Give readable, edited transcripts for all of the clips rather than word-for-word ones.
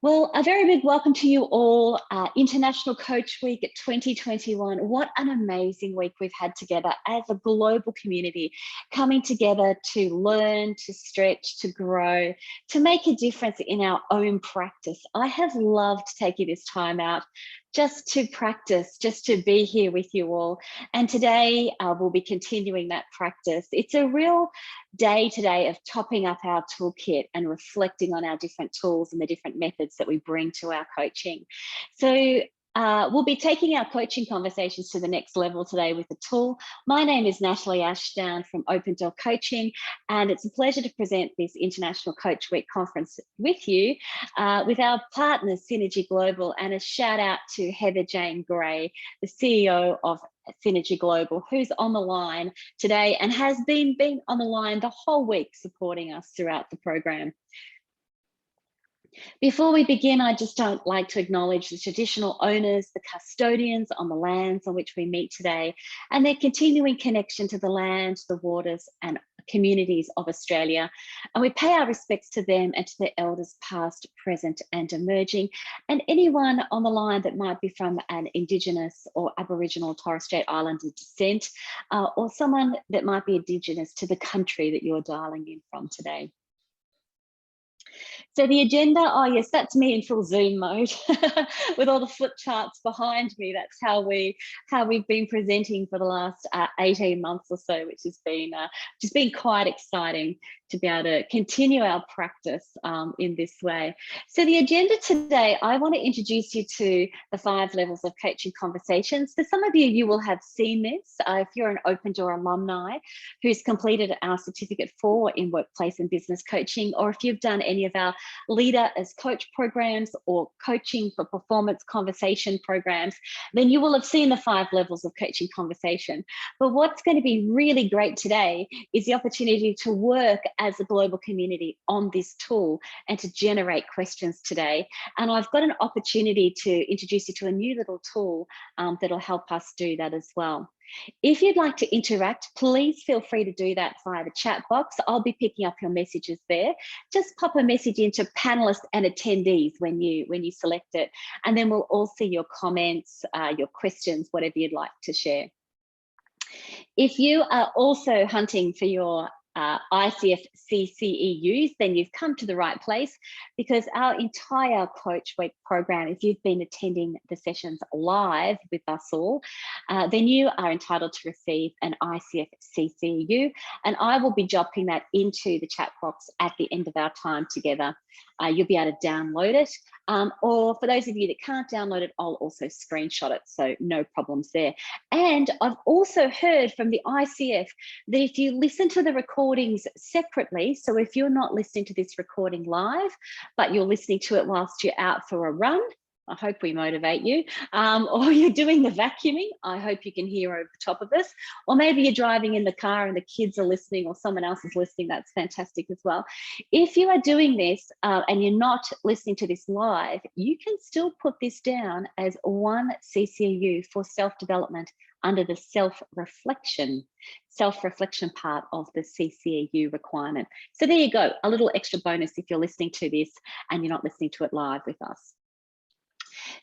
Well, a very big welcome to you all. International Coach Week 2021. What an amazing week we've had together as a global community, coming together to learn, to stretch, to grow, to make a difference in our own practice. I have loved taking this time out just to practice, just to be here with you all. And today we'll be continuing that practice. It's a real day today of topping up our toolkit and reflecting on our different tools and the different methods that we bring to our coaching. So we'll be taking our coaching conversations to the next level today with a tool. My name is Natalie Ashdown from Open Door Coaching, and it's a pleasure to present this International Coach Week conference with you, with our partners, Synergy Global, and a shout out to Heather Jane Gray, the CEO of Synergy Global, who's on the line today and has been on the line the whole week supporting us throughout the program. Before we begin, I just don't like to acknowledge the traditional owners, the custodians on the lands on which we meet today, and their continuing connection to the land, the waters, and communities of Australia. And we pay our respects to them and to their elders past, present, and emerging, and anyone on the line that might be from an Indigenous or Aboriginal or Torres Strait Islander descent, or someone that might be Indigenous to the country that you're dialing in from today. So the agenda, oh yes, that's me in full Zoom mode with all the flip charts behind me. That's how we've been presenting for the last 18 months or so, which has been quite exciting to be able to continue our practice in this way. So the agenda today, I want to introduce you to the 5 levels of coaching conversations. For some of you, you will have seen this. If you're an Open Door alumni who's completed our Certificate 4 in Workplace and Business Coaching, or if you've done any of our Leader as Coach programs or Coaching for Performance conversation programs, then you will have seen the 5 levels of coaching conversation. But what's going to be really great today is the opportunity to work as a global community on this tool and to generate questions today. And I've got an opportunity to introduce you to a new little tool that'll help us do that as well. If you'd like to interact, please feel free to do that via the chat box. I'll be picking up your messages there. Just pop a message into panelists and attendees when you select it, and then we'll all see your comments, your questions, whatever you'd like to share. If you are also hunting for your ICF CCEUs, then you've come to the right place, because our entire Coach Week program, if you've been attending the sessions live with us all, then you are entitled to receive an ICF CCEU, and I will be dropping that into the chat box at the end of our time together. You'll be able to download it, or for those of you that can't download it, I'll also screenshot it, so no problems there. And I've also heard from the ICF that if you listen to the recordings separately, so if you're not listening to this recording live, but you're listening to it whilst you're out for a run, I hope we motivate you, or you're doing the vacuuming, I hope you can hear over the top of this, or maybe you're driving in the car and the kids are listening or someone else is listening, that's fantastic as well. If you are doing this and you're not listening to this live, you can still put this down as 1 CCU for self-development under the self-reflection part of the CCEU requirement. So there you go, a little extra bonus if you're listening to this and you're not listening to it live with us.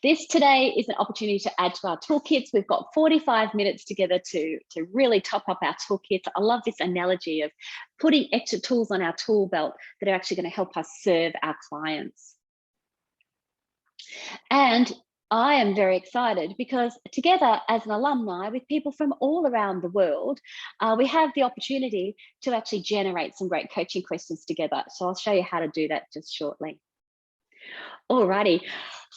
This today is an opportunity to add to our toolkits. We've got 45 minutes together to really top up our toolkits. I love this analogy of putting extra tools on our tool belt that are actually going to help us serve our clients. And I am very excited because together as an alumni with people from all around the world, we have the opportunity to actually generate some great coaching questions together. So I'll show you how to do that just shortly. Alrighty,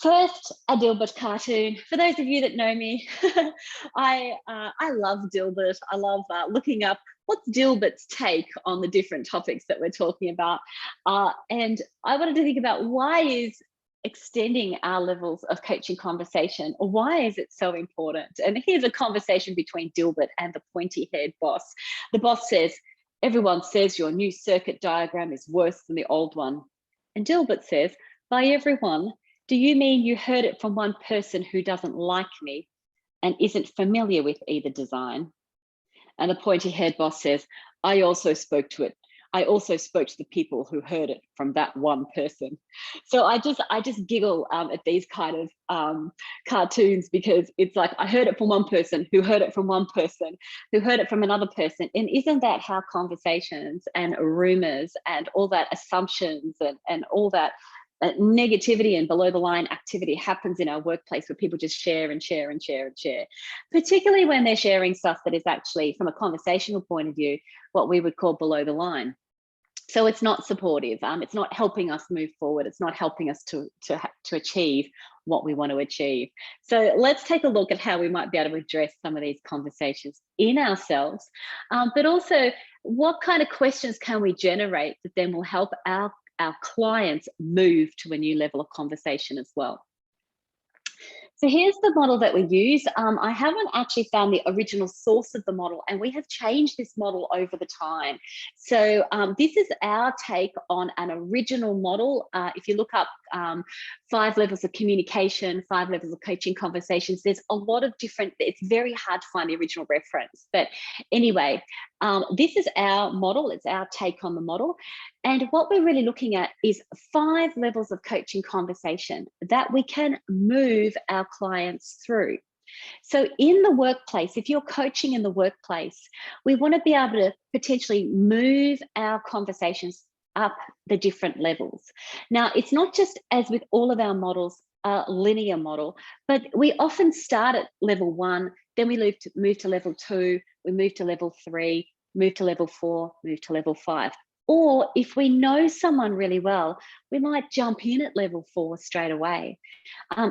first, a Dilbert cartoon. For those of you that know me, I love Dilbert. I love looking up what's Dilbert's take on the different topics that we're talking about. And I wanted to think about, why is extending our levels of coaching conversation, or why is it so important? And here's a conversation between Dilbert and the pointy-haired boss. The boss says, "Everyone says your new circuit diagram is worse than the old one." And Dilbert says, "By everyone, do you mean you heard it from one person who doesn't like me and isn't familiar with either design?" And the pointy-haired boss says, "I also spoke to it. I also spoke to the people who heard it from that one person. So I just giggle at these kind of cartoons, because it's like, I heard it from one person who heard it from one person who heard it from another person. And isn't that how conversations and rumors and all that assumptions and all that negativity and below the line activity happens in our workplace, where people just share and share and share and share, particularly when they're sharing stuff that is actually, from a conversational point of view, what we would call below the line. So it's not supportive. It's not helping us move forward. It's not helping us to achieve what we want to achieve. So let's take a look at how we might be able to address some of these conversations in ourselves, but also what kind of questions can we generate that then will help our clients move to a new level of conversation as well. So here's the model that we use. I haven't actually found the original source of the model, and we have changed this model over the time. So this is our take on an original model. If you look up 5 levels of communication, 5 levels of coaching conversations, there's a lot of different, it's very hard to find the original reference. But anyway, this is our model. It's our take on the model. And what we're really looking at is 5 levels of coaching conversation that we can move our clients through. So in the workplace, if you're coaching in the workplace, we want to be able to potentially move our conversations up the different levels. Now, it's not just, as with all of our models, a linear model, but we often start at level 1, then we move to level 2, we move to level 3, move to level 4, move to level 5. Or if we know someone really well, we might jump in at level 4 straight away.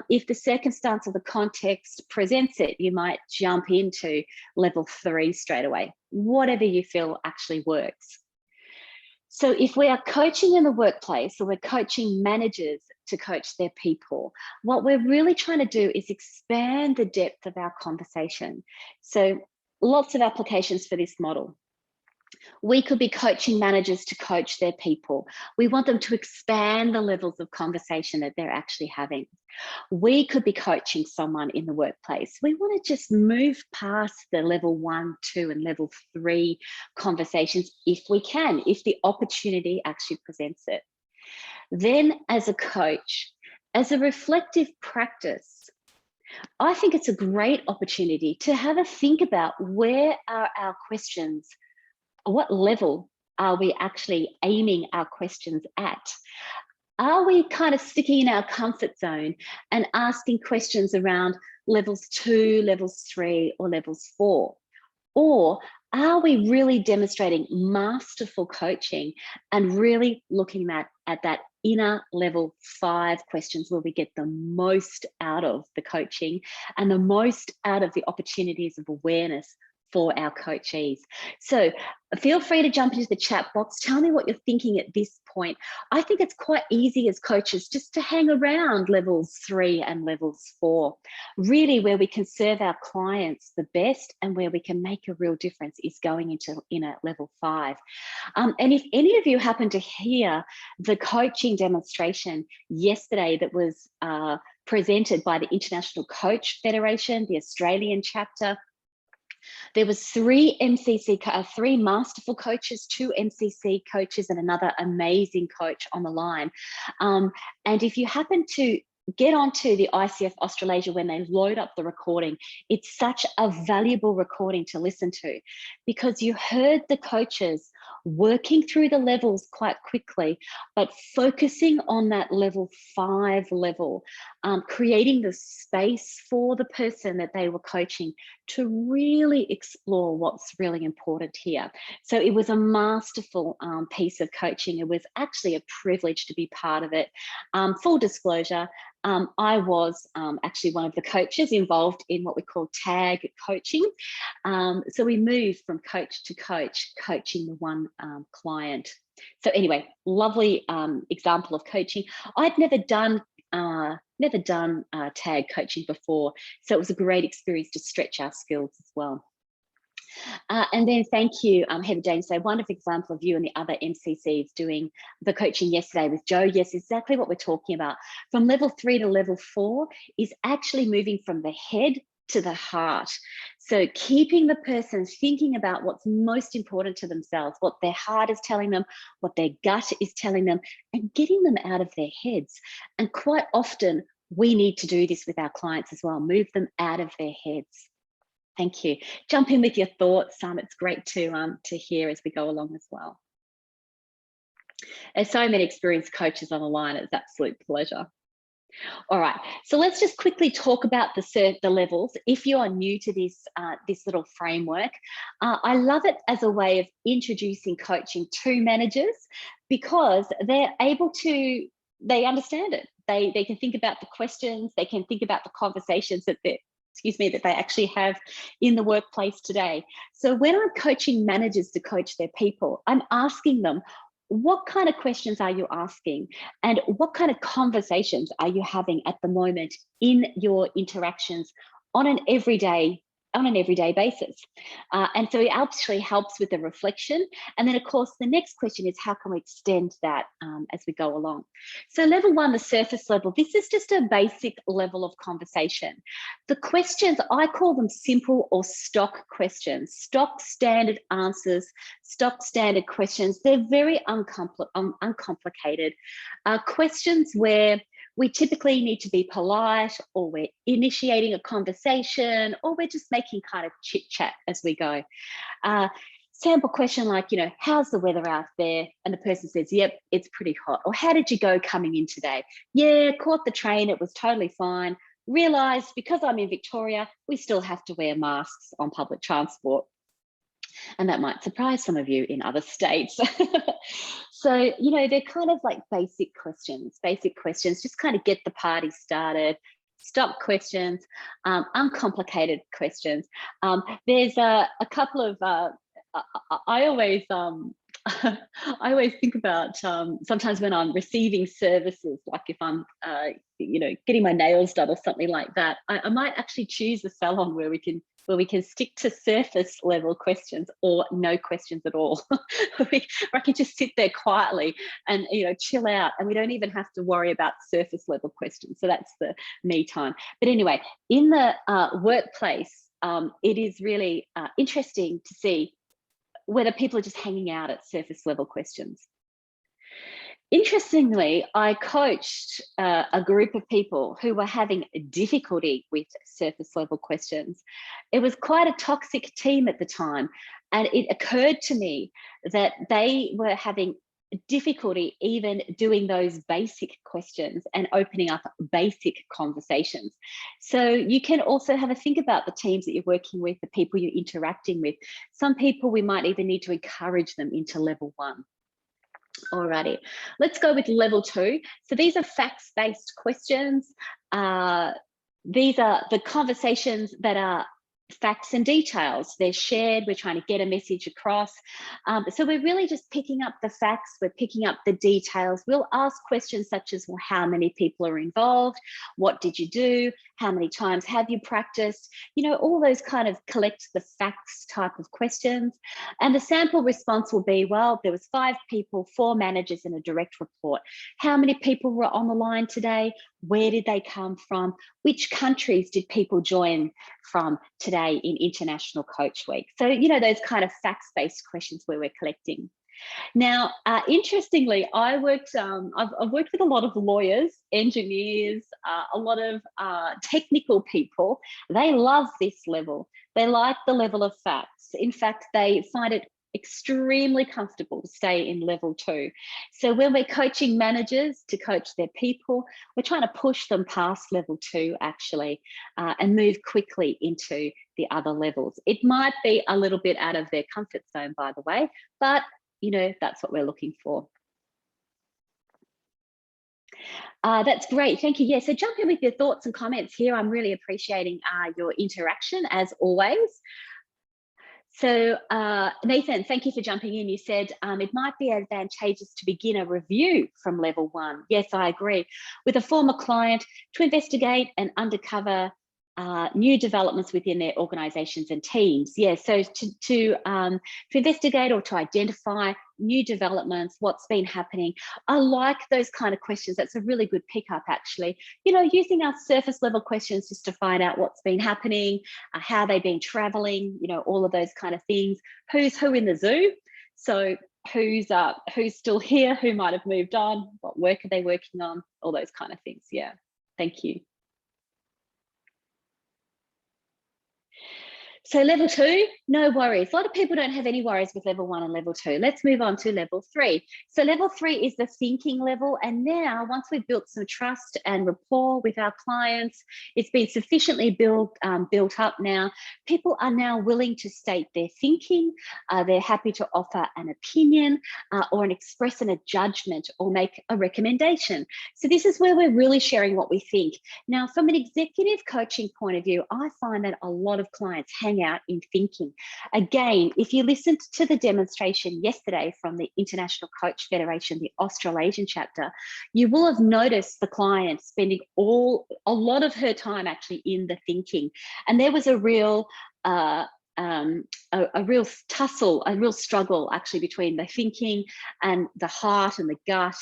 If the circumstance or the context presents it, you might jump into level 3 straight away, whatever you feel actually works. So if we are coaching in the workplace, or we're coaching managers to coach their people, what we're really trying to do is expand the depth of our conversation. So lots of applications for this model. We could be coaching managers to coach their people. We want them to expand the levels of conversation that they're actually having. We could be coaching someone in the workplace. We want to just move past the level 1, 2, and level 3 conversations if we can, if the opportunity actually presents it. Then as a coach, as a reflective practice, I think it's a great opportunity to have a think about, where are our questions? What level are we actually aiming our questions at? Are we kind of sticking in our comfort zone and asking questions around levels 2, levels 3, or levels 4? Or are we really demonstrating masterful coaching and really looking at that inner level 5 questions, where we get the most out of the coaching and the most out of the opportunities of awareness for our coachees? So feel free to jump into the chat box. Tell me what you're thinking at this point. I think it's quite easy as coaches just to hang around levels 3 and levels 4. Really, where we can serve our clients the best and where we can make a real difference is going into inner level 5. And if any of you happen to hear the coaching demonstration yesterday that was presented by the International Coach Federation, the Australian chapter, there was 3 masterful coaches, 2 MCC coaches, and another amazing coach on the line. And if you happen to get onto the ICF Australasia when they load up the recording, it's such a valuable recording to listen to, because you heard the coaches working through the levels quite quickly, but focusing on that level 5 level, creating the space for the person that they were coaching to really explore what's really important here. So it was a masterful piece of coaching. It was actually a privilege to be part of it. Full disclosure, I was actually one of the coaches involved in what we call tag coaching. So we moved from coach to coach, coaching the one client. So anyway, lovely example of coaching. I'd never done tag coaching before, so it was a great experience to stretch our skills as well. And then thank you, Heather Jane, so wonderful example of you and the other MCCs doing the coaching yesterday with Joe. Yes, exactly what we're talking about. From level 3 to level 4 is actually moving from the head to the heart. So keeping the person thinking about what's most important to themselves, what their heart is telling them, what their gut is telling them, and getting them out of their heads. And quite often we need to do this with our clients as well, move them out of their heads. Thank you. Jump in with your thoughts. It's great to hear as we go along as well. There's so many experienced coaches on the line. It's an absolute pleasure. All right, so let's just quickly talk about the levels. If you are new to this little framework, I love it as a way of introducing coaching to managers, because they're able to, they understand it. They can think about the questions, they can think about the conversations that they actually have in the workplace today. So when I'm coaching managers to coach their people, I'm asking them, what kind of questions are you asking, and what kind of conversations are you having at the moment in your interactions on an everyday basis? And so it actually helps with the reflection. And then of course, the next question is, how can we extend that as we go along? So level one, the surface level, this is just a basic level of conversation. The questions, I call them simple or stock questions, stock standard answers, stock standard questions. They're very uncomplicated questions where we typically need to be polite, or we're initiating a conversation, or we're just making kind of chit chat as we go. Sample question like, how's the weather out there? And the person says, yep, it's pretty hot. Or how did you go coming in today? Yeah, caught the train, it was totally fine. Realised because I'm in Victoria, we still have to wear masks on public transport. And that might surprise some of you in other states. So, they're kind of like basic questions, just kind of get the party started, stock questions, uncomplicated questions. There's a couple of, I always think about sometimes when I'm receiving services, like if I'm, getting my nails done or something like that, I might actually choose a salon where we can stick to surface level questions or no questions at all. Where I can just sit there quietly and chill out, and we don't even have to worry about surface level questions. So that's the me time. But anyway, in the workplace, it is really interesting to see whether people are just hanging out at surface level questions. Interestingly, I coached a group of people who were having difficulty with surface level questions. It was quite a toxic team at the time, and it occurred to me that they were having difficulty even doing those basic questions and opening up basic conversations. So you can also have a think about the teams that you're working with, the people you're interacting with. Some people, we might even need to encourage them into level one. Alrighty, let's go with level two. So these are facts-based questions. These are the conversations that are facts and details. They're shared. We're trying to get a message across. So we're really just picking up the facts. We're picking up the details. We'll ask questions such as, well, how many people are involved? What did you do? How many times have you practiced? All those kind of collect the facts type of questions. And the sample response will be, well, there was 5 people, 4 managers and a direct report. How many people were on the line today? Where did they come from? Which countries did people join from today in International Coach Week? So, those kind of facts-based questions where we're collecting. Now, interestingly, I've worked with a lot of lawyers, engineers, a lot of technical people. They love this level. They like the level of facts. In fact, they find it extremely comfortable to stay in level 2. So when we're coaching managers to coach their people, we're trying to push them past level 2 actually, and move quickly into the other levels. It might be a little bit out of their comfort zone, by the way, but that's what we're looking for. That's great, thank you. Yeah, so jump in with your thoughts and comments here. I'm really appreciating your interaction as always. So Nathan, thank you for jumping in. You said it might be advantageous to begin a review from level 1. Yes, I agree. With a former client to investigate and uncover new developments within their organizations and teams. Yeah, so to investigate or to identify new developments, what's been happening. I like those kind of questions. That's a really good pickup, actually. You know, using our surface level questions just to find out what's been happening, how they've been traveling, you know, all of those kind of things. Who's who in the zoo? So who's still here, who might have moved on, what work are they working on, all those kind of things. Yeah, thank you. So level 2, no worries. A lot of people don't have any worries with level 1 and level 2. Let's move on to level 3. So level 3 is the thinking level. And now, once we've built some trust and rapport with our clients, it's been sufficiently built up now. People are now willing to state their thinking. They're happy to offer an opinion or express a judgment or make a recommendation. So this is where we're really sharing what we think. Now, from an executive coaching point of view, I find that a lot of clients hang out in thinking. Again, if you listened to the demonstration yesterday from the International Coach Federation, the Australasian chapter, you will have noticed the client spending a lot of her time actually in the thinking. And there was a real real tussle, a real struggle actually between the thinking and the heart and the gut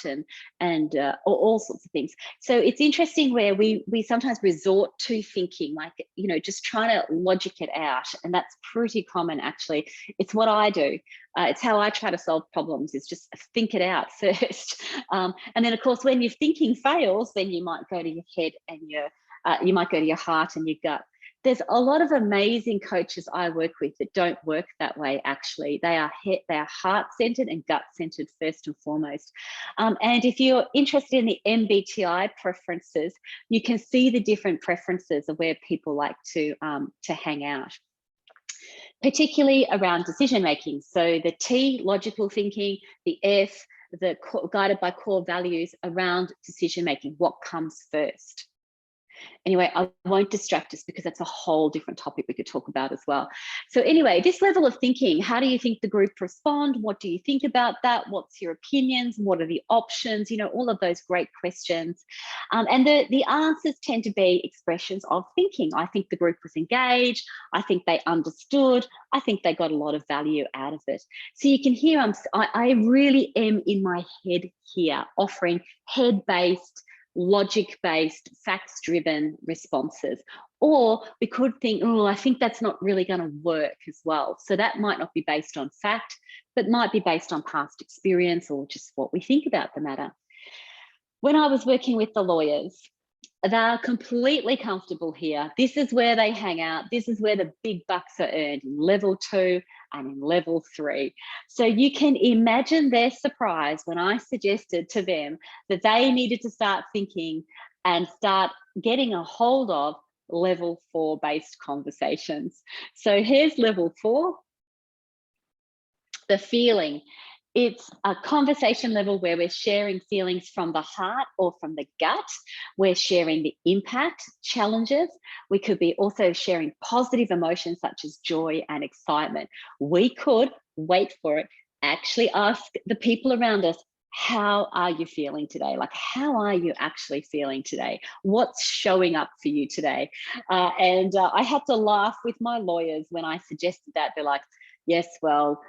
and all sorts of things. So it's interesting where we sometimes resort to thinking, like, you know, just trying to logic it out. And that's pretty common, actually. It's what I do. It's how I try to solve problems, is just think it out first. And then, of course, when your thinking fails, then you might go to your head and you might go to your heart and your gut. There's a lot of amazing coaches I work with that don't work that way, actually. They are heart-centered and gut-centered first and foremost. And if you're interested in the MBTI preferences, you can see the different preferences of where people like to hang out, particularly around decision-making. So the T, logical thinking, the F, guided by core values around decision-making, what comes first. Anyway, I won't distract us because that's a whole different topic we could talk about as well. So anyway, this level of thinking, how do you think the group respond? What do you think about that? What's your opinions? What are the options? You know, all of those great questions. And the answers tend to be expressions of thinking. I think the group was engaged. I think they understood. I think they got a lot of value out of it. So you can hear I really am in my head here, offering head-based, logic-based, facts-driven responses. Or we could think, oh, I think that's not really going to work as well. So that might not be based on fact, but might be based on past experience or just what we think about the matter. When I was working with the lawyers, they're completely comfortable here. This is where they hang out. This is where the big bucks are earned, in level 2 and in level 3. So you can imagine their surprise when I suggested to them that they needed to start thinking and start getting a hold of level 4 based conversations. So here's level 4, the feeling. It's a conversation level where we're sharing feelings from the heart or from the gut. We're sharing the impact, challenges. We could be also sharing positive emotions such as joy and excitement. We could, wait for it, actually ask the people around us, how are you feeling today? Like, how are you actually feeling today? What's showing up for you today? And I had to laugh with my lawyers when I suggested that. They're like, yes, well,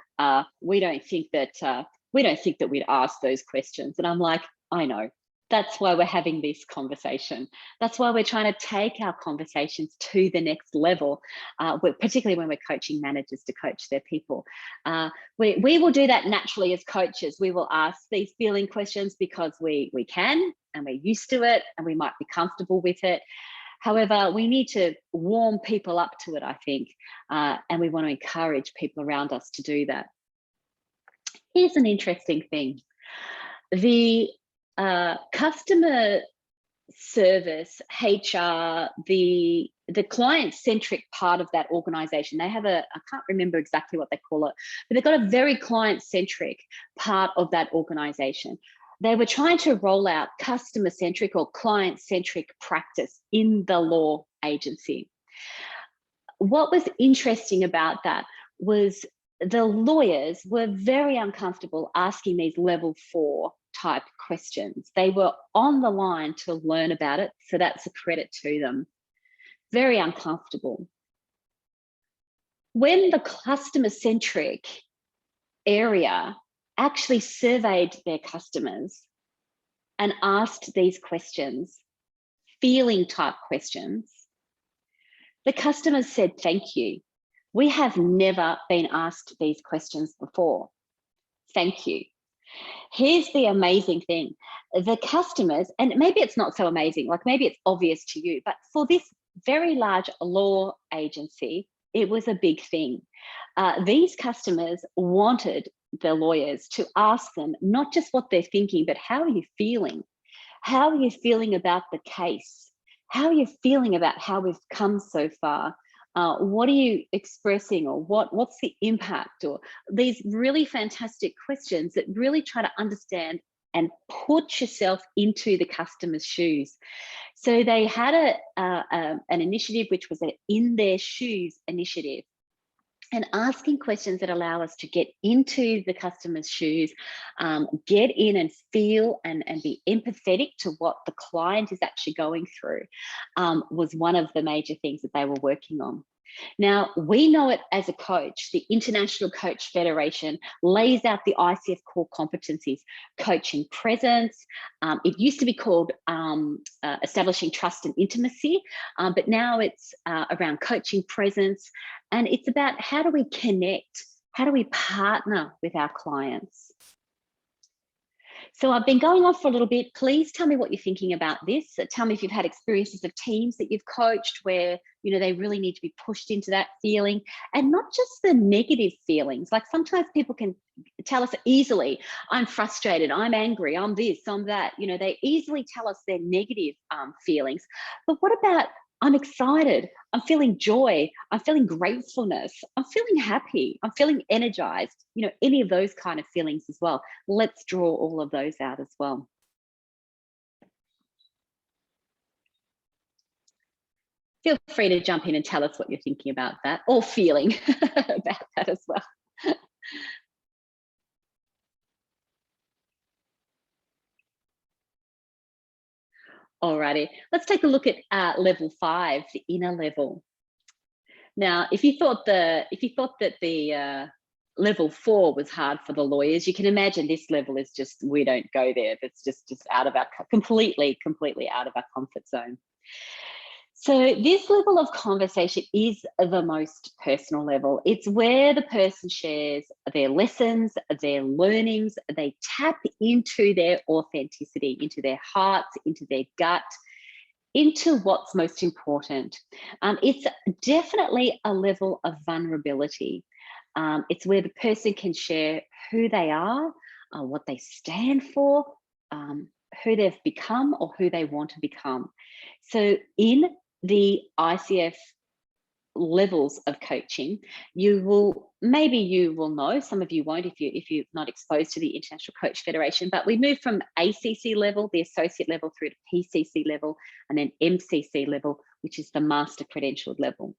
we don't think that we'd ask those questions. And I'm like, I know. That's why we're having this conversation. That's why we're trying to take our conversations to the next level, particularly when we're coaching managers to coach their people. We will do that naturally as coaches. We will ask these feeling questions because we can, and we're used to it, and we might be comfortable with it. However, we need to warm people up to it, I think, and we want to encourage people around us to do that. Here's an interesting thing. The customer service, HR, the client-centric part of that organization, they have I can't remember exactly what they call it, but they've got a very client-centric part of that organization. They were trying to roll out customer-centric or client-centric practice in the law agency. What was interesting about that was the lawyers were very uncomfortable asking these level 4 type questions. They were on the line to learn about it, so that's a credit to them. very uncomfortable. When the customer-centric area actually surveyed their customers and asked these questions, feeling type questions, the customers said, thank you. We have never been asked these questions before. Thank you. Here's the amazing thing. The customers, and maybe it's not so amazing, like maybe it's obvious to you, but for this very large law agency, it was a big thing. These customers wanted the lawyers to ask them not just what they're thinking, but how are you feeling? How are you feeling about the case? How are you feeling about how we've come so far? What are you expressing, or what's the impact? Or these really fantastic questions that really try to understand and put yourself into the customer's shoes. So they had an initiative which was an In Their Shoes initiative, and asking questions that allow us to get into the customer's shoes, get in and feel and be empathetic to what the client is actually going through, was one of the major things that they were working on. Now, we know it as a coach. The International Coach Federation lays out the ICF core competencies: coaching presence. It used to be called establishing trust and intimacy, but now it's around coaching presence. And it's about how do we connect? How do we partner with our clients? So I've been going on for a little bit. Please tell me what you're thinking about this. Tell me if you've had experiences of teams that you've coached where, you know, they really need to be pushed into that feeling, and not just the negative feelings. Like sometimes people can tell us easily, I'm frustrated, I'm angry, I'm this, I'm that. You know, they easily tell us their negative feelings. But what about, I'm excited, I'm feeling joy, I'm feeling gratefulness, I'm feeling happy, I'm feeling energized, you know, any of those kind of feelings as well. Let's draw all of those out as well. Feel free to jump in and tell us what you're thinking about that, or feeling about that as well. Alrighty, let's take a look at level 5, the inner level. Now, if you thought that the level 4 was hard for the lawyers, you can imagine this level is just, we don't go there. That's just out of our, completely out of our comfort zone. So this level of conversation is the most personal level. It's where the person shares their lessons, their learnings, they tap into their authenticity, into their hearts, into their gut, into what's most important. It's definitely a level of vulnerability. It's where the person can share who they are, what they stand for, who they've become or who they want to become. So in the ICF levels of coaching, you will know, some of you won't if you're not exposed to the International Coach Federation, but we move from ACC level, the associate level, through to PCC level, and then MCC level, which is the master credentialed level.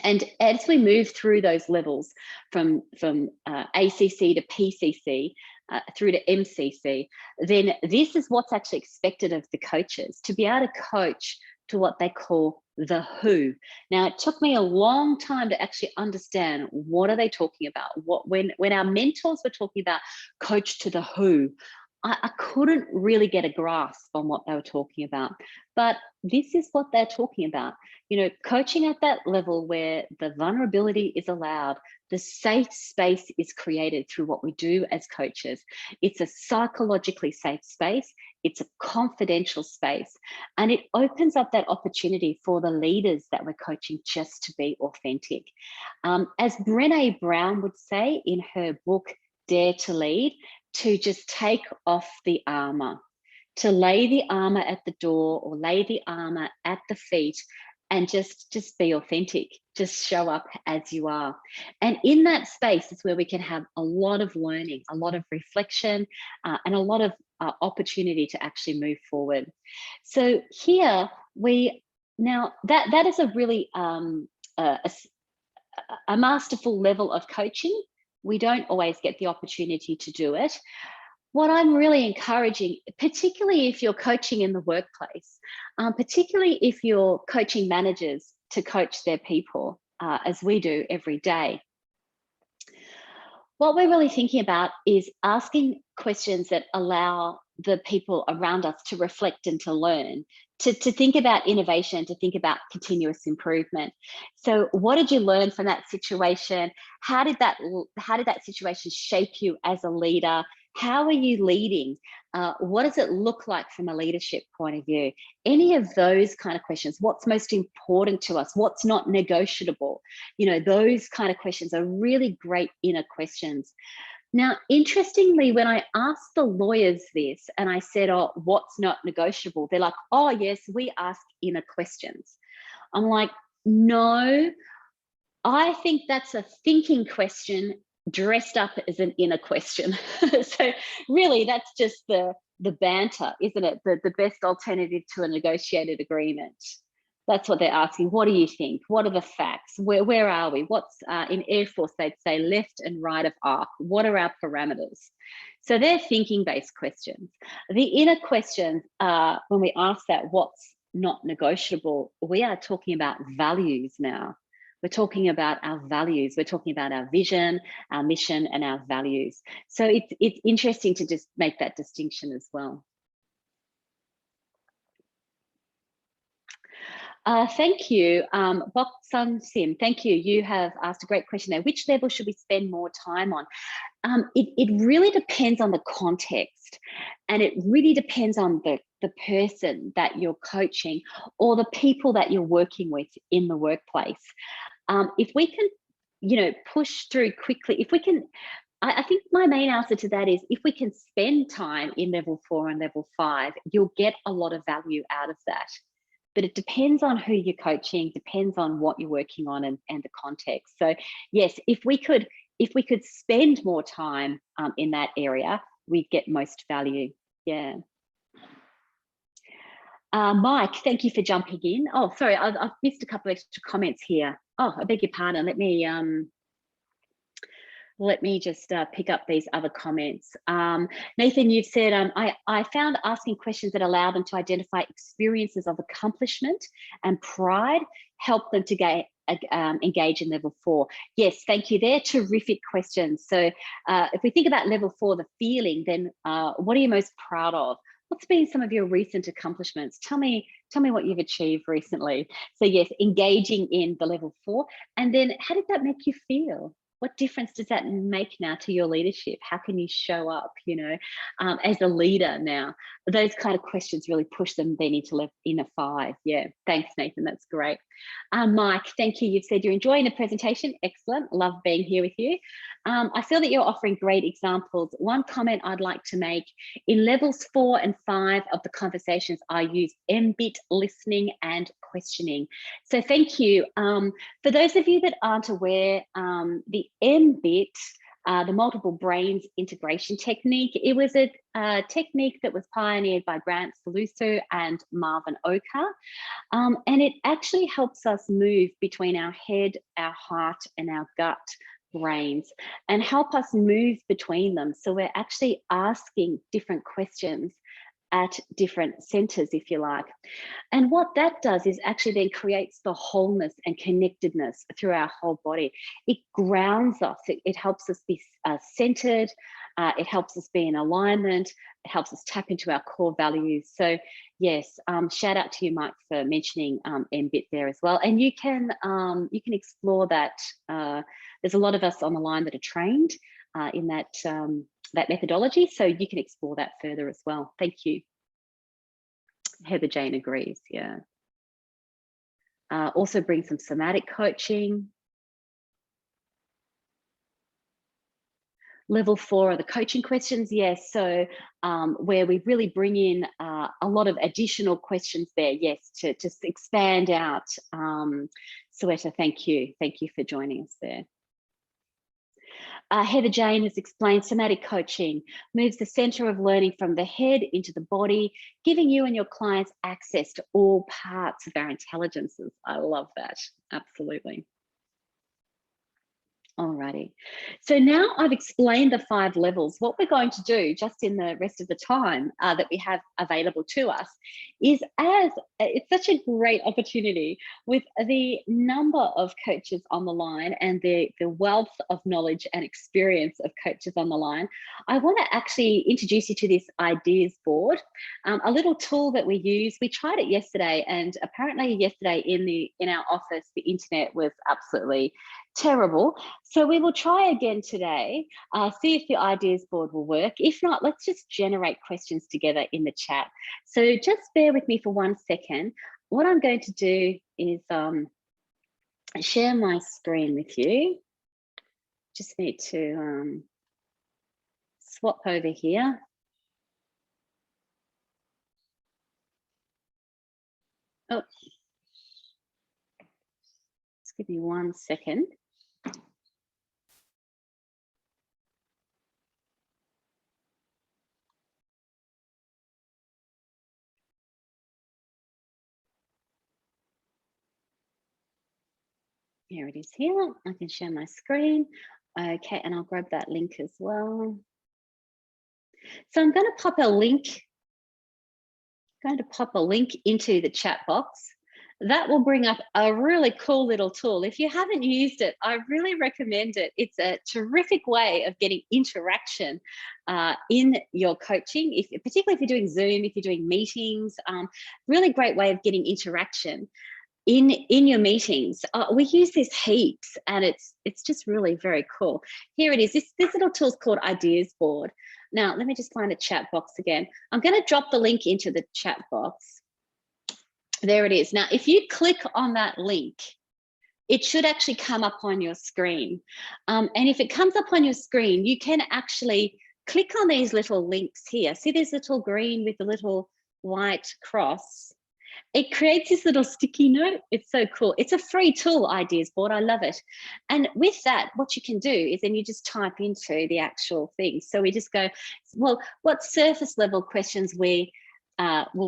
And as we move through those levels from ACC to PCC, through to MCC, then this is what's actually expected of the coaches, to be able to coach to what they call the who. Now, it took me a long time to actually understand, what are they talking about? When our mentors were talking about coach to the who, I couldn't really get a grasp on what they were talking about. But this is what they're talking about. You know, coaching at that level where the vulnerability is allowed, the safe space is created through what we do as coaches. It's a psychologically safe space. It's a confidential space. And it opens up that opportunity for the leaders that we're coaching just to be authentic. As Brené Brown would say in her book, Dare to Lead, to just take off the armor, to lay the armor at the door or lay the armor at the feet, and just be authentic, just show up as you are. And in that space is where we can have a lot of learning, a lot of reflection, and a lot of opportunity to actually move forward. So here that is a really a masterful level of coaching. We don't always get the opportunity to do it. What I'm really encouraging, particularly if you're coaching in the workplace, particularly if you're coaching managers to coach their people, as we do every day, what we're really thinking about is asking questions that allow the people around us to reflect and to learn, to think about innovation, to think about continuous improvement. So what did you learn from that situation? How did that situation shape you as a leader? How are you leading? What does it look like from a leadership point of view? Any of those kind of questions. What's most important to us? What's not negotiable? Those kind of questions are really great inner questions. Now, interestingly, when I asked the lawyers this and I said, oh, what's not negotiable? They're like, oh, yes, we ask inner questions. I'm like, no, I think that's a thinking question dressed up as an inner question. So really, that's just the banter, isn't it? The best alternative to a negotiated agreement. That's what they're asking. What do you think? What are the facts? Where are we? What's in Air Force, they'd say left and right of arc. What are our parameters? So they're thinking-based questions. The inner questions, when we ask that, what's not negotiable, we are talking about values now. We're talking about our values. We're talking about our vision, our mission, and our values. So it's interesting to just make that distinction as well. Thank you, Bok Sun Sim. Thank you. You have asked a great question there. Which level should we spend more time on? It really depends on the context, and it really depends on the person that you're coaching or the people that you're working with in the workplace. If we can, push through quickly, if we can, I think my main answer to that is if we can spend time in level 4 and level 5, you'll get a lot of value out of that. But it depends on who you're coaching, depends on what you're working on and the context. So yes, if we could spend more time in that area, we'd get most value. Yeah. Mike, thank you for jumping in. Oh, sorry, I've missed a couple of extra comments here. Oh, I beg your pardon. Let me just pick up these other comments. Nathan, you've said, I found asking questions that allow them to identify experiences of accomplishment and pride help them to engage in level 4. Yes, thank you. They're terrific questions. So if we think about level 4, the feeling, then what are you most proud of? What's been some of your recent accomplishments? Tell me what you've achieved recently. So yes, engaging in the level 4. And then how did that make you feel? What difference does that make now to your leadership? How can you show up, as a leader now? Those kind of questions really push them then into inner 5. Yeah, thanks, Nathan. That's great. Mike, thank you. You've said you're enjoying the presentation. Excellent. Love being here with you. I feel that you're offering great examples. One comment I'd like to make, in levels 4 and 5 of the conversations, I use MBIT, listening and questioning. So thank you. For those of you that aren't aware, the MBIT, the multiple brains integration technique, it was a technique that was pioneered by Grant Saluso and Marvin Oka. And it actually helps us move between our head, our heart, and our gut brains and help us move between them. So we're actually asking different questions at different centers, if you like. And what that does is actually then creates the wholeness and connectedness through our whole body. It grounds us. It helps us be centered. It helps us be in alignment. It helps us tap into our core values. So yes, shout out to you, Mike, for mentioning MBIT there as well. And you can explore that. There's a lot of us on the line that are trained in that methodology, so you can explore that further as well. Thank you. Heather Jane agrees. Yeah. Also bring some somatic coaching. Level 4 are the coaching questions. Yes, so where we really bring in a lot of additional questions there. Yes, to just expand out. Suetta, thank you for joining us there. Heather Jane has explained somatic coaching moves the center of learning from the head into the body, giving you and your clients access to all parts of our intelligences. I love that. Absolutely. Alrighty. So now I've explained the 5 levels. What we're going to do just in the rest of the time that we have available to us is, as it's such a great opportunity with the number of coaches on the line and the wealth of knowledge and experience of coaches on the line, I want to actually introduce you to this ideas board, a little tool that we use. We tried it yesterday, and apparently yesterday in our office, the internet was absolutely terrible. So we will try again today, see if the ideas board will work. If not, let's just generate questions together in the chat. So just bear with me for 1 second. What I'm going to do is share my screen with you. Just need to swap over here. Oh, just give me 1 second. Here it is here. I can share my screen. Okay, and I'll grab that link as well. So I'm going to pop a link. Into the chat box. That will bring up a really cool little tool. If you haven't used it, I really recommend it. It's a terrific way of getting interaction in your coaching, particularly if you're doing Zoom, if you're doing meetings, really great way of getting interaction in your meetings. We use this heaps, and it's just really very cool. Here it is. This little tool is called Ideas Board. Now, let me just find a chat box again. I'm going to drop the link into the chat box. There it is. Now, if you click on that link, it should actually come up on your screen. And if it comes up on your screen, you can actually click on these little links here. See this little green with the little white cross? It creates this little sticky note. It's so cool. It's a free tool, Ideas Board. I love it. And with that, what you can do is then you just type into the actual thing. So we just go, well, what surface level questions will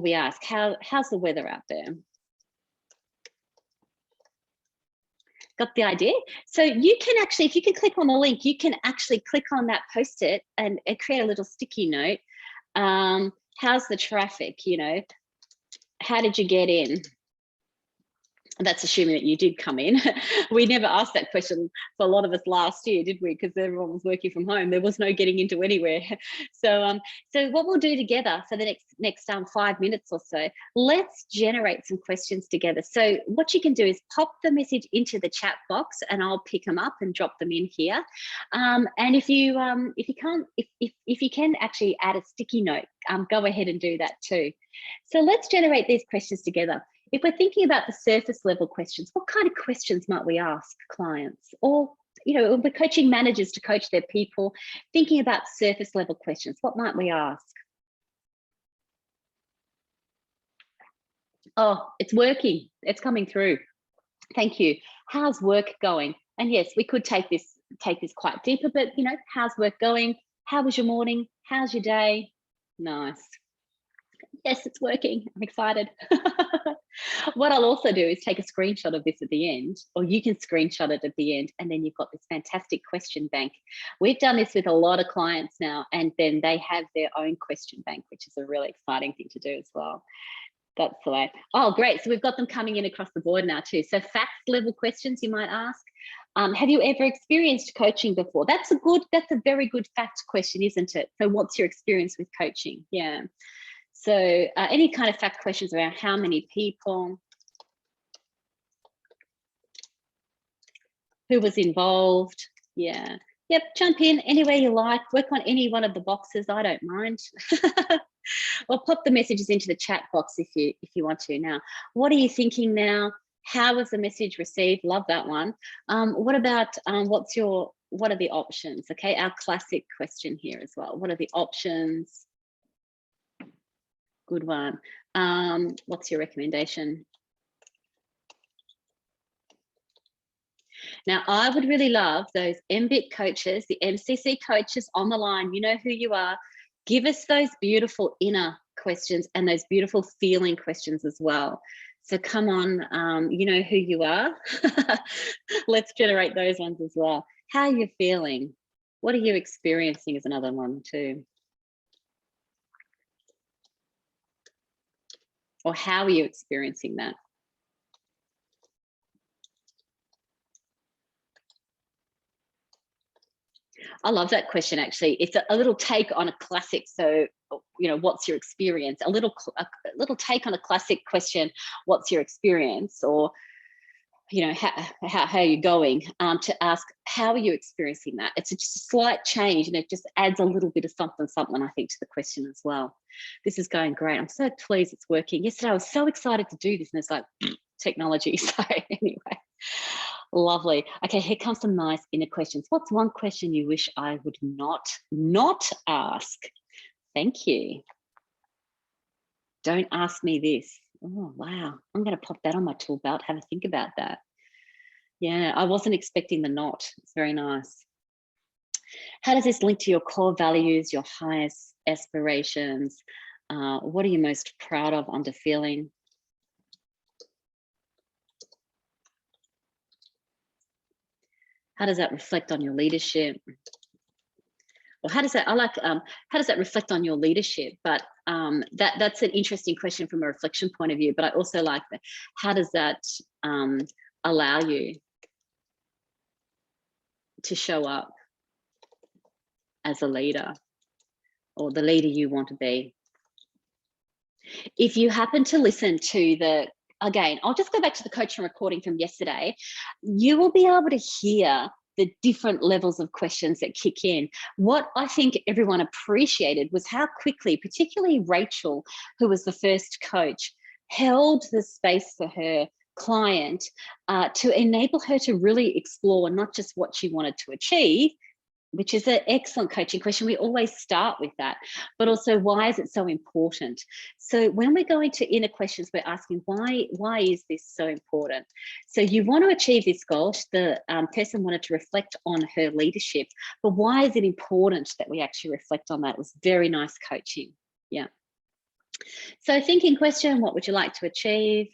we ask? How's the weather out there? Got the idea? So you can actually, if you can click on the link, you can actually click on that Post-it and create a little sticky note. How's the traffic? You know, how did you get in? That's assuming that you did come in. We never asked that question for a lot of us last year, did we? Because everyone was working from home. There was no getting into anywhere. So what we'll do together for the next 5 minutes or so, let's generate some questions together. So what you can do is pop the message into the chat box, and I'll pick them up and drop them in here. And if you can actually add a sticky note, go ahead and do that too. So let's generate these questions together. If we're thinking about the surface level questions, what kind of questions might we ask clients? Or, you know, we're coaching managers to coach their people, thinking about surface level questions, what might we ask? Oh, it's working. It's coming through. Thank you. How's work going? And yes, we could take this quite deeper, but you know, how's work going? How was your morning? How's your day? Nice. Yes, it's working. I'm excited. What I'll also do is take a screenshot of this at the end, or you can screenshot it at the end, and then you've got this fantastic question bank. We've done this with a lot of clients now, and then they have their own question bank, which is a really exciting thing to do as well. That's the way. Oh, great. So we've got them coming in across the board now too. So facts level questions you might ask. Have you ever experienced coaching before? That's a very good fact question, isn't it? So what's your experience with coaching? Yeah. So any kind of fact questions around how many people, who was involved? Yeah. Yep, jump in anywhere you like, work on any one of the boxes, I don't mind. Or pop the messages into the chat box if you want to. Now, what are you thinking now? How was the message received? Love that one. What about what are the options? Okay, our classic question here as well. What are the options? Good one. What's your recommendation? Now, I would really love those MBIT coaches, the MCC coaches on the line. You know who you are. Give us those beautiful inner questions and those beautiful feeling questions as well. So come on, you know who you are. Let's generate those ones as well. How are you feeling? What are you experiencing is another one too. Or how are you experiencing that? I love that question, actually. It's a little take on a classic. So, you know, what's your experience? A little take on a classic question, what's your experience? Or, you know, how are you going? To ask, how are you experiencing that? It's just a slight change, and it just adds a little bit of something, I think, to the question as well. This is going great. I'm so pleased it's working. Yesterday, I was so excited to do this, and it's like technology. So anyway, lovely. Okay, here comes some nice inner questions. What's one question you wish I would not ask? Thank you. Don't ask me this. Oh, wow. I'm going to pop that on my tool belt, have a think about that. Yeah, I wasn't expecting the not. It's very nice. How does this link to your core values, your highest aspirations? What are you most proud of under feeling? How does that reflect on your leadership? Or how does that, how does that reflect on your leadership? But that's an interesting question from a reflection point of view. But I also like that. How does that allow you to show up as a leader, or the leader you want to be? If you happen to listen to again, I'll just go back to the coaching recording from yesterday, you will be able to hear the different levels of questions that kick in. What I think everyone appreciated was how quickly, particularly Rachel, who was the first coach, held the space for her client to enable her to really explore not just what she wanted to achieve, which is an excellent coaching question. We always start with that, but also, why is it so important? So when we're going to inner questions, we're asking, why is this so important? So you want to achieve this goal. The person wanted to reflect on her leadership, but why is it important that we actually reflect on that? It was very nice coaching. Yeah. So thinking question, what would you like to achieve?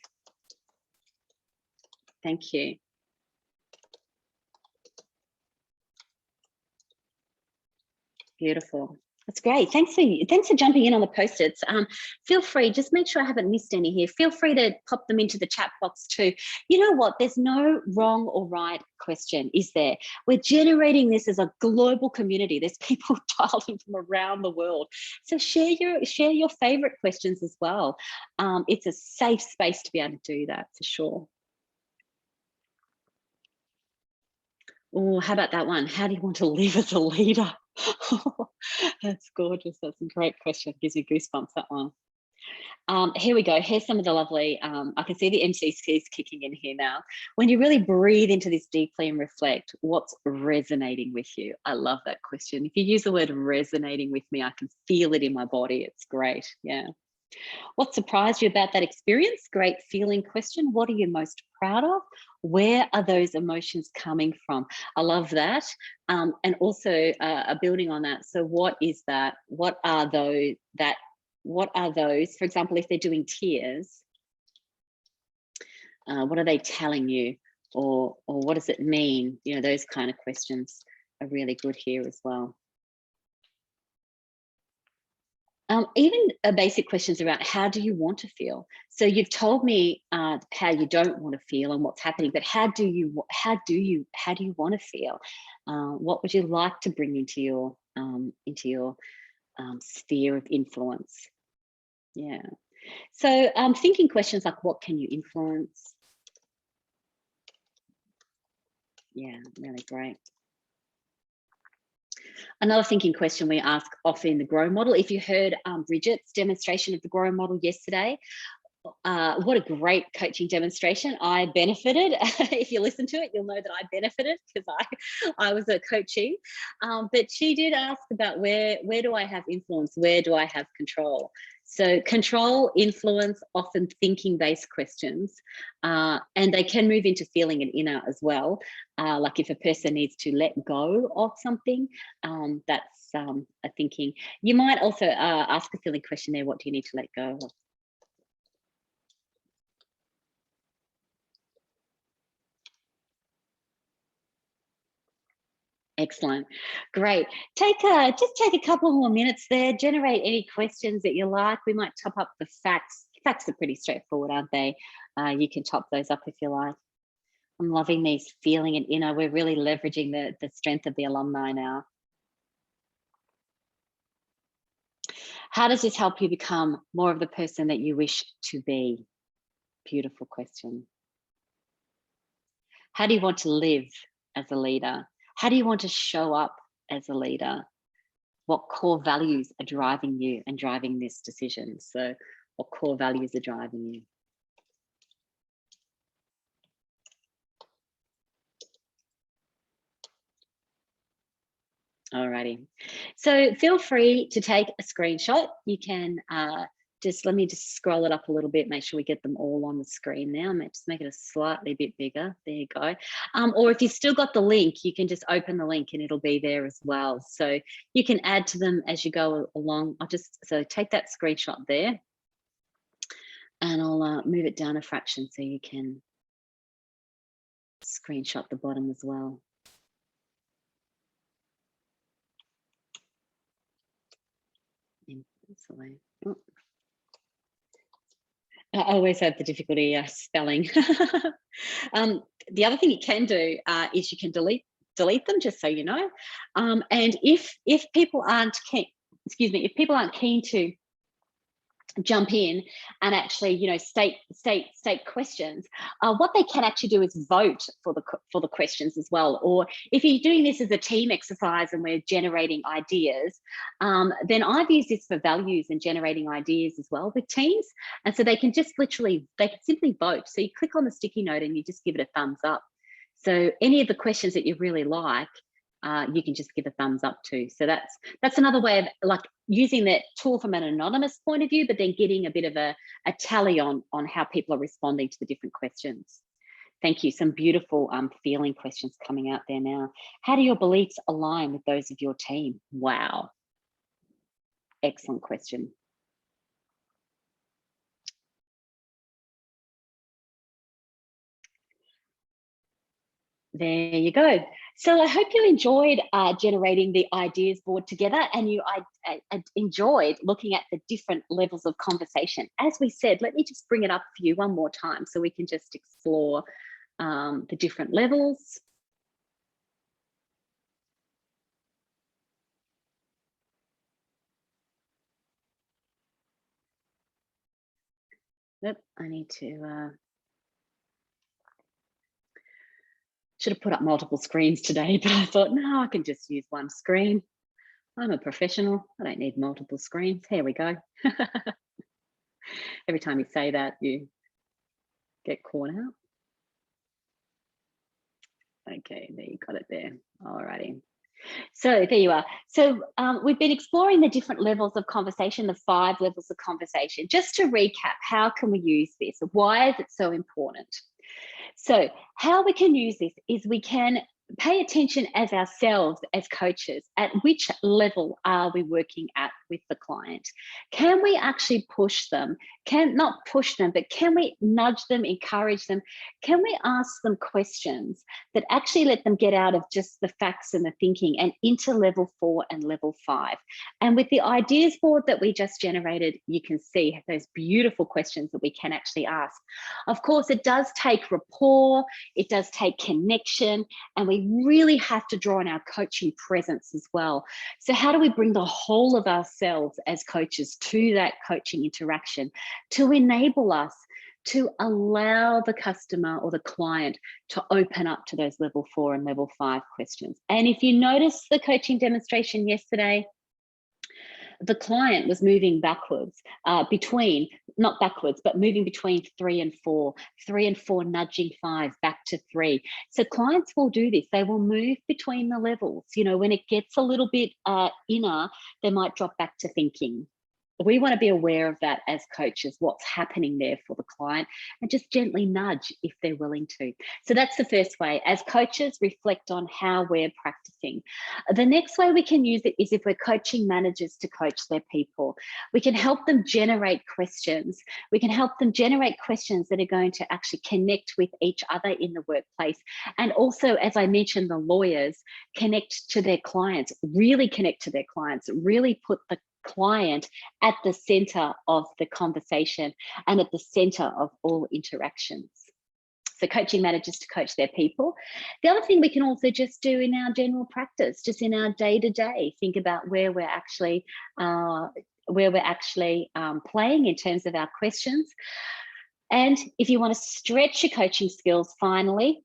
Thank you. Beautiful. That's great. Thanks for jumping in on the Post-its. Feel free, just make sure I haven't missed any here. Feel free to pop them into the chat box too. You know what? There's no wrong or right question, is there? We're generating this as a global community. There's people dialed in from around the world. So share your favorite questions as well. It's a safe space to be able to do that, for sure. Oh, how about that one? How do you want to live as a leader? That's gorgeous. That's a great question. Gives me goosebumps, that one. Here we go. Here's some of the lovely, I can see the MCCs kicking in here now. When you really breathe into this deeply and reflect, what's resonating with you? I love that question. If you use the word resonating with me, I can feel it in my body. It's great. Yeah. What surprised you about that experience? Great feeling question. What are you most proud of? Where are those emotions coming from? I love that. And also building on that. So what is that? What are those for example, if they're doing tears, what are they telling you? Or what does it mean? You know, those kind of questions are really good here as well. Even basic questions around, how do you want to feel? So you've told me how you don't want to feel and what's happening, but how do you want to feel? What would you like to bring into your sphere of influence? Yeah. So thinking questions like, what can you influence? Yeah, really great. Another thinking question we ask often in the GROW model, if you heard Bridget's demonstration of the GROW model yesterday, what a great coaching demonstration. I benefited. If you listen to it, you'll know that I benefited because I was a coachee. But she did ask about where do I have influence? Where do I have control? So control, influence, often thinking-based questions, and they can move into feeling and inner as well. Like if a person needs to let go of something, that's a thinking. You might also ask a feeling question there. What do you need to let go of? Excellent. Great. Just take a couple more minutes there. Generate any questions that you like. We might top up the facts. Facts are pretty straightforward, aren't they? You can top those up if you like. I'm loving these feeling and inner. We're really leveraging the strength of the alumni now. How does this help you become more of the person that you wish to be? Beautiful question. How do you want to live as a leader? How do you want to show up as a leader? What core values are driving you and driving this decision? So what core values are driving you? Alrighty. So feel free to take a screenshot. You can let me scroll it up a little bit, make sure we get them all on the screen now. I might just make it a slightly bit bigger. There you go. Or if you've still got the link, you can just open the link and it'll be there as well. So you can add to them as you go along. So take that screenshot there and I'll move it down a fraction so you can screenshot the bottom as well. Oh. I always have the difficulty spelling. The other thing you can do is you can delete them, just so you know. And if people aren't keen, if people aren't keen to jump in and actually, you know, state questions, what they can actually do is vote for the questions as well. Or if you're doing this as a team exercise and we're generating ideas, then I've used this for values and generating ideas as well with teams. And so they can just they can simply vote. So you click on the sticky note and you just give it a thumbs up. So any of the questions that you really like, you can just give a thumbs up to. So that's another way of like using that tool from an anonymous point of view, but then getting a bit of a tally on how people are responding to the different questions. Thank you. Some beautiful feeling questions coming out there now. How do your beliefs align with those of your team? Wow. Excellent question. There you go. So I hope you enjoyed generating the ideas board together, and you enjoyed looking at the different levels of conversation. As we said, let me just bring it up for you one more time so we can just explore the different levels. Yep, I need to... should have put up multiple screens today, but I thought, no, I can just use one screen. I'm a professional. I don't need multiple screens. Here we go. Every time you say that, you get caught out. Okay, there you got it there. Alrighty. So there you are. So we've been exploring the different levels of conversation, the 5 levels of conversation. Just to recap, how can we use this? Why is it so important? So how we can use this is we can pay attention as ourselves as coaches, at which level are we working at with the client? Can we actually push them? Not push them, but can we nudge them, encourage them? Can we ask them questions that actually let them get out of just the facts and the thinking and into level 4 and level 5? And with the ideas board that we just generated, you can see those beautiful questions that we can actually ask. Of course, it does take rapport, it does take connection, and we really have to draw on our coaching presence as well. So how do we bring the whole of ourselves as coaches to that coaching interaction to enable us to allow the customer or the client to open up to those level 4 and level 5 questions? And if you notice the coaching demonstration yesterday, the client was moving backwards not backwards, but moving between 3 and 4, 3 and 4, nudging 5 back to 3. So clients will do this. They will move between the levels. You know, when it gets a little bit inner, they might drop back to thinking. we want to be aware of that as coaches, what's happening there for the client, and just gently nudge if they're willing to. So that's the first way. As coaches, reflect on how we're practicing. The next way we can use it is if we're coaching managers to coach their people. We can help them generate questions. We can help them generate questions that are going to actually connect with each other in the workplace. And also, as I mentioned, the lawyers connect to their clients, really connect to their clients, really put the client at the center of the conversation and at the center of all interactions. So coaching managers to coach their people. The other thing we can also just do in our general practice, just in our day-to-day, think about where we're actually playing in terms of our questions. And if you want to stretch your coaching skills, finally,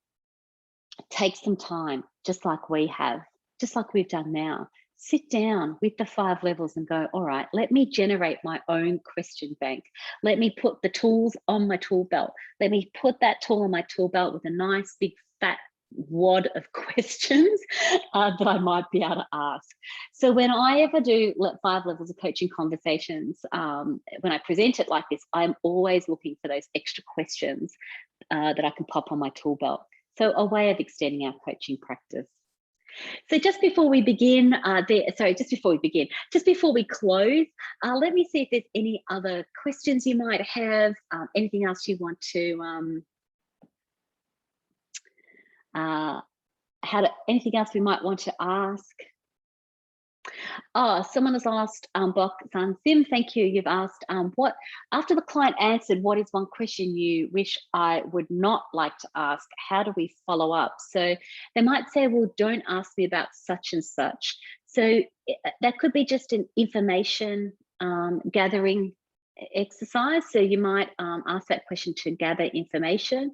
take some time, just like we have, just like we've done now. Sit down with the 5 levels and go, all right, let me generate my own question bank. Let me put the tools on my tool belt. Let me put that tool on my tool belt with a nice big fat wad of questions that I might be able to ask. So when I ever do 5 levels of coaching conversations, when I present it like this, I'm always looking for those extra questions that I can pop on my tool belt. So a way of extending our coaching practice. So just before we begin, just before we close, let me see if there's any other questions you might have, anything else you want to, anything else we might want to ask. Oh, someone has asked, Bok San Sim, thank you. You've asked, what, after the client answered, what is one question you wish I would not like to ask? How do we follow up? So they might say, well, don't ask me about such and such. So that could be just an information gathering exercise. So you might ask that question to gather information.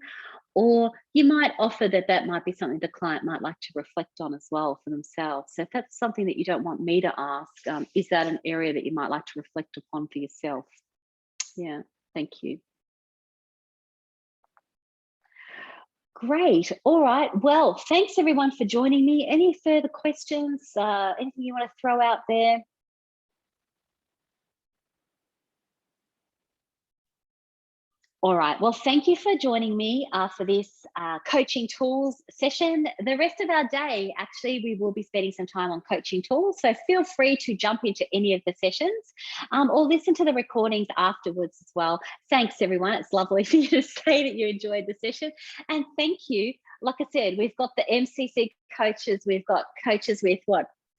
Or you might offer that might be something the client might like to reflect on as well for themselves. So if that's something that you don't want me to ask, is that an area that you might like to reflect upon for yourself? Yeah, thank you. Great. All right. Well, thanks everyone for joining me. Any further questions? Anything you want to throw out there? All right. Well, thank you for joining me for this coaching tools session. The rest of our day, actually, we will be spending some time on coaching tools. So feel free to jump into any of the sessions or listen to the recordings afterwards as well. Thanks, everyone. It's lovely for you to say that you enjoyed the session. And thank you. Like I said, we've got the MCC coaches. We've got coaches with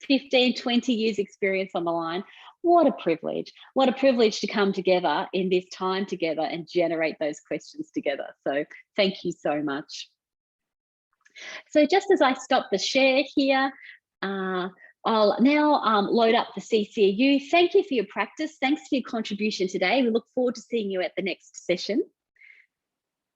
15, 20 years experience on the line. What a privilege. What a privilege to come together in this time together and generate those questions together. So thank you so much. So just as I stop the share here, I'll now load up the CCU. Thank you for your practice. Thanks for your contribution today. We look forward to seeing you at the next session.